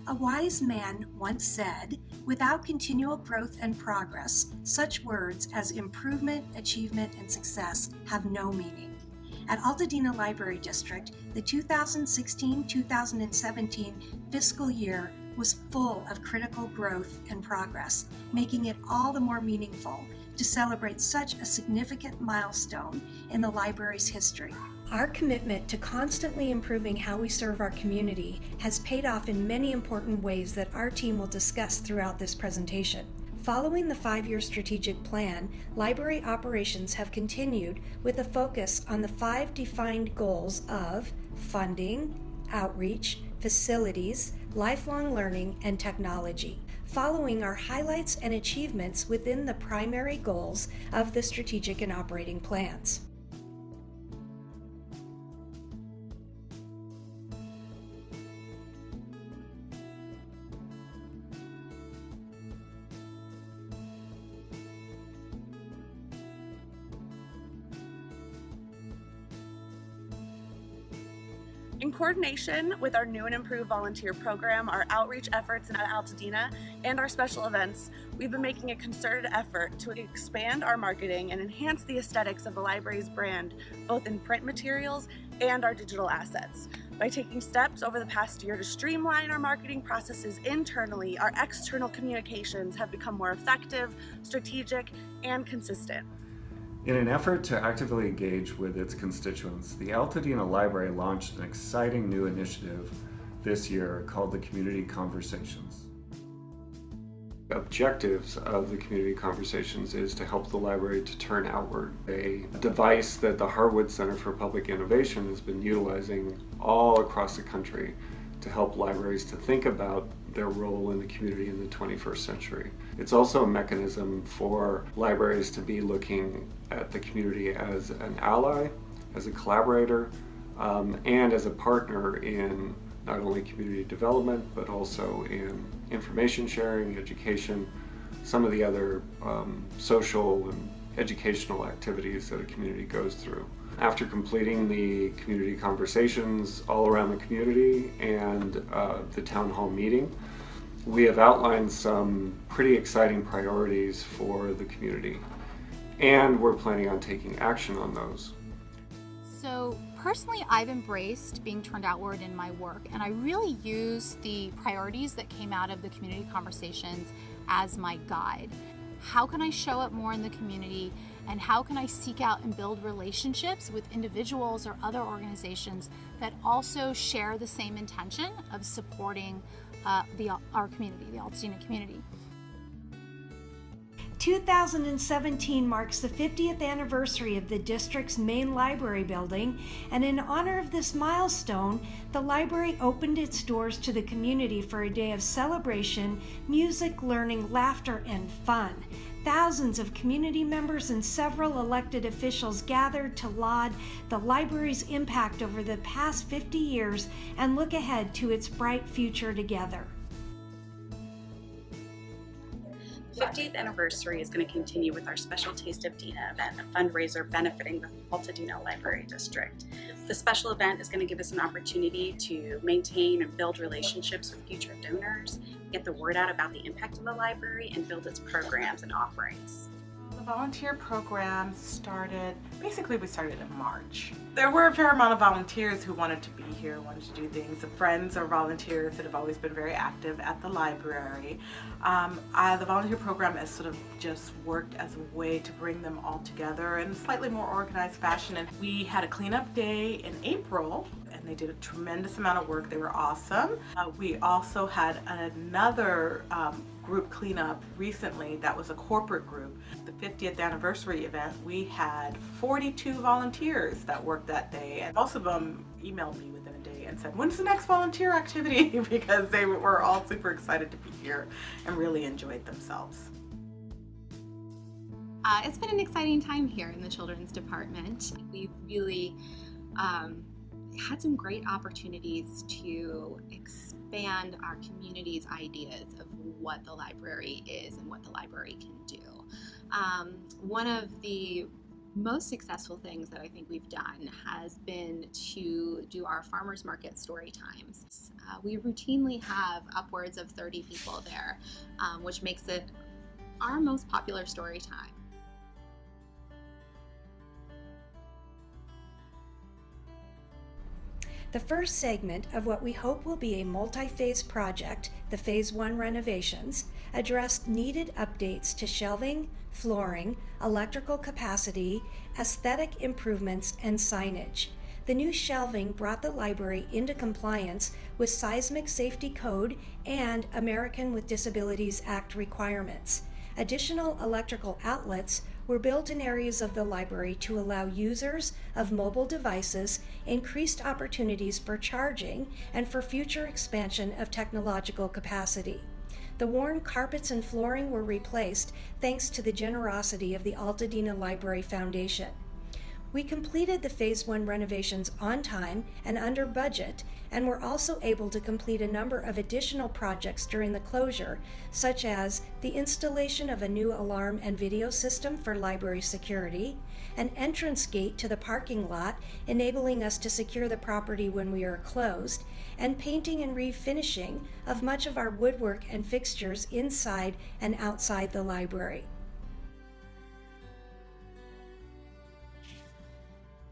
A wise man once said, "Without continual growth and progress, such words as improvement, achievement, and success have no meaning." At Altadena Library District, the 2016-2017 fiscal year was full of critical growth and progress, making it all the more meaningful to celebrate such a significant milestone in the library's history. Our commitment to constantly improving how we serve our community has paid off in many important ways that our team will discuss throughout this presentation. Following the 5-year strategic plan, library operations have continued with a focus on the 5 defined goals of funding, outreach, facilities, lifelong learning, and technology. Following are highlights and achievements within the primary goals of the strategic and operating plans. In coordination with our new and improved volunteer program, our outreach efforts at Altadena, and our special events, we've been making a concerted effort to expand our marketing and enhance the aesthetics of the library's brand, both in print materials and our digital assets. By taking steps over the past year to streamline our marketing processes internally, our external communications have become more effective, strategic, and consistent. In an effort to actively engage with its constituents, the Altadena Library launched an exciting new initiative this year called the Community Conversations. Objectives of the Community Conversations is to help the library to turn outward, a device that the Harwood Center for Public Innovation has been utilizing all across the country to help libraries to think about their role in the community in the 21st century. It's also a mechanism for libraries to be looking at the community as an ally, as a collaborator, and as a partner in not only community development, but also in information sharing, education, some of the other social and educational activities that a community goes through. After completing the community conversations all around the community and the town hall meeting, we have outlined some pretty exciting priorities for the community, and we're planning on taking action on those. So personally, I've embraced being turned outward in my work, and I really use the priorities that came out of the community conversations as my guide. How can I show up more in the community, and how can I seek out and build relationships with individuals or other organizations that also share the same intention of supporting our community, the Altadena community. 2017 marks the 50th anniversary of the district's main library building, and in honor of this milestone, the library opened its doors to the community for a day of celebration, music, learning, laughter, and fun. Thousands of community members and several elected officials gathered to laud the library's impact over the past 50 years and look ahead to its bright future together. 50th anniversary is going to continue with our Special Taste of Dena event, a fundraiser benefiting the Altadena Library District. The special event is going to give us an opportunity to maintain and build relationships with future donors, get the word out about the impact of the library, and build its programs and offerings. The volunteer program started, we started in March. There were a fair amount of volunteers who wanted to be here, wanted to do things. Friends or volunteers that have always been very active at the library. The volunteer program has sort of just worked as a way to bring them all together in a slightly more organized fashion. And we had a cleanup day in April, and they did a tremendous amount of work. They were awesome. We also had another group cleanup recently that was a corporate group. The 50th anniversary event, we had 42 volunteers that worked that day, and most of them emailed me within a day and said, "When's the next volunteer activity?" because they were all super excited to be here and really enjoyed themselves. It's been an exciting time here in the children's department. We've really had some great opportunities to expand our community's ideas of what the library is and what the library can do. One of the most successful things that I think we've done has been to do our farmers market story times. We routinely have upwards of 30 people there, which makes it our most popular story time. The first segment of what we hope will be a multi-phase project, the Phase 1 renovations, addressed needed updates to shelving, flooring, electrical capacity, aesthetic improvements, and signage. The new shelving brought the library into compliance with Seismic Safety Code and American with Disabilities Act requirements. Additional electrical outlets were built in areas of the library to allow users of mobile devices increased opportunities for charging and for future expansion of technological capacity. The worn carpets and flooring were replaced thanks to the generosity of the Altadena Library Foundation. We completed the Phase 1 renovations on time and under budget, and were also able to complete a number of additional projects during the closure, such as the installation of a new alarm and video system for library security, an entrance gate to the parking lot, enabling us to secure the property when we are closed, and painting and refinishing of much of our woodwork and fixtures inside and outside the library.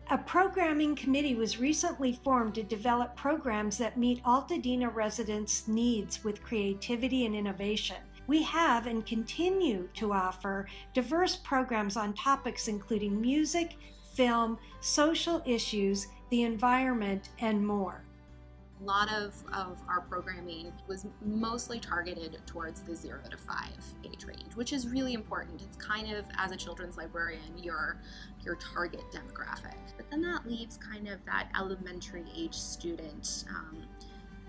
A programming committee was recently formed to develop programs that meet Altadena residents' needs with creativity and innovation. We have and continue to offer diverse programs on topics including music, film, social issues, the environment, and more. A lot of our programming was mostly targeted towards the 0 to 5 age range, which is really important. It's kind of, as a children's librarian, your target demographic. But then that leaves kind of that elementary age student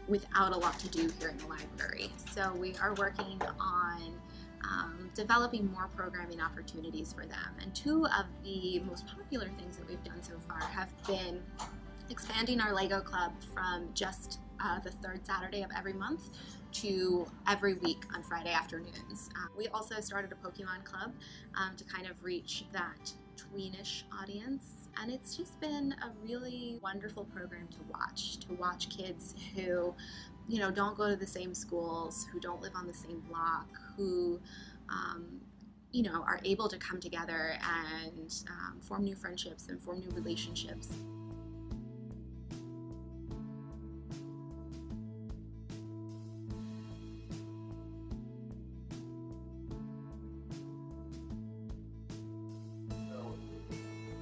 without a lot to do here in the library. So we are working on developing more programming opportunities for them. And two of the most popular things that we've done so far have been expanding our Lego Club from just the third Saturday of every month to every week on Friday afternoons. We also started a Pokemon Club to kind of reach that tweenish audience, and it's just been a really wonderful program to watch kids who, you know, don't go to the same schools, who don't live on the same block, who you know, are able to come together and form new friendships and form new relationships.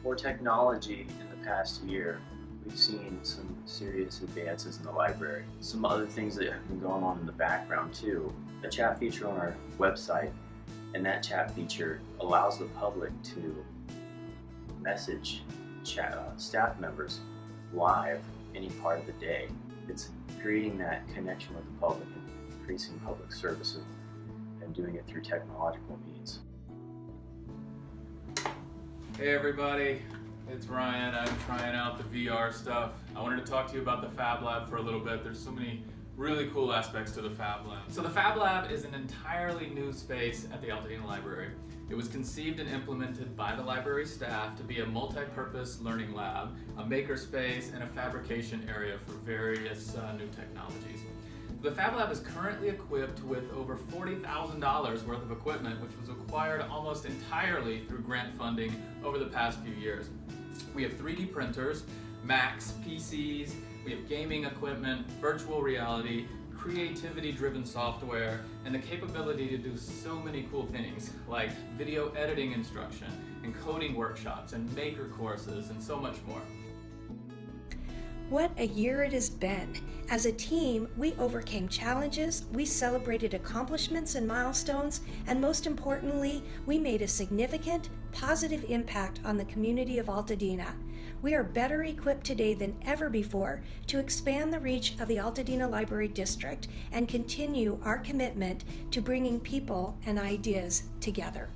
For technology in the past year, we've seen some serious advances in the library. Some other things that have been going on in the background too. A chat feature on our website, and that chat feature allows the public to message staff members live any part of the day. It's creating that connection with the public and increasing public service and doing it through technological means. Hey everybody, it's Ryan. I'm trying out the VR stuff. I wanted to talk to you about the Fab Lab for a little bit. There's so many really cool aspects to the Fab Lab. So the Fab Lab is an entirely new space at the Altadena Library. It was conceived and implemented by the library staff to be a multi-purpose learning lab, a makerspace, and a fabrication area for various new technologies. The Fab Lab is currently equipped with over $40,000 worth of equipment, which was acquired almost entirely through grant funding over the past few years. We have 3D printers, Macs, PCs, we have gaming equipment, virtual reality, creativity-driven software, and the capability to do so many cool things like video editing instruction, and coding workshops, and maker courses, and so much more. What a year it has been. As a team, we overcame challenges, we celebrated accomplishments and milestones, and most importantly, we made a significant, positive impact on the community of Altadena. We are better equipped today than ever before to expand the reach of the Altadena Library District and continue our commitment to bringing people and ideas together.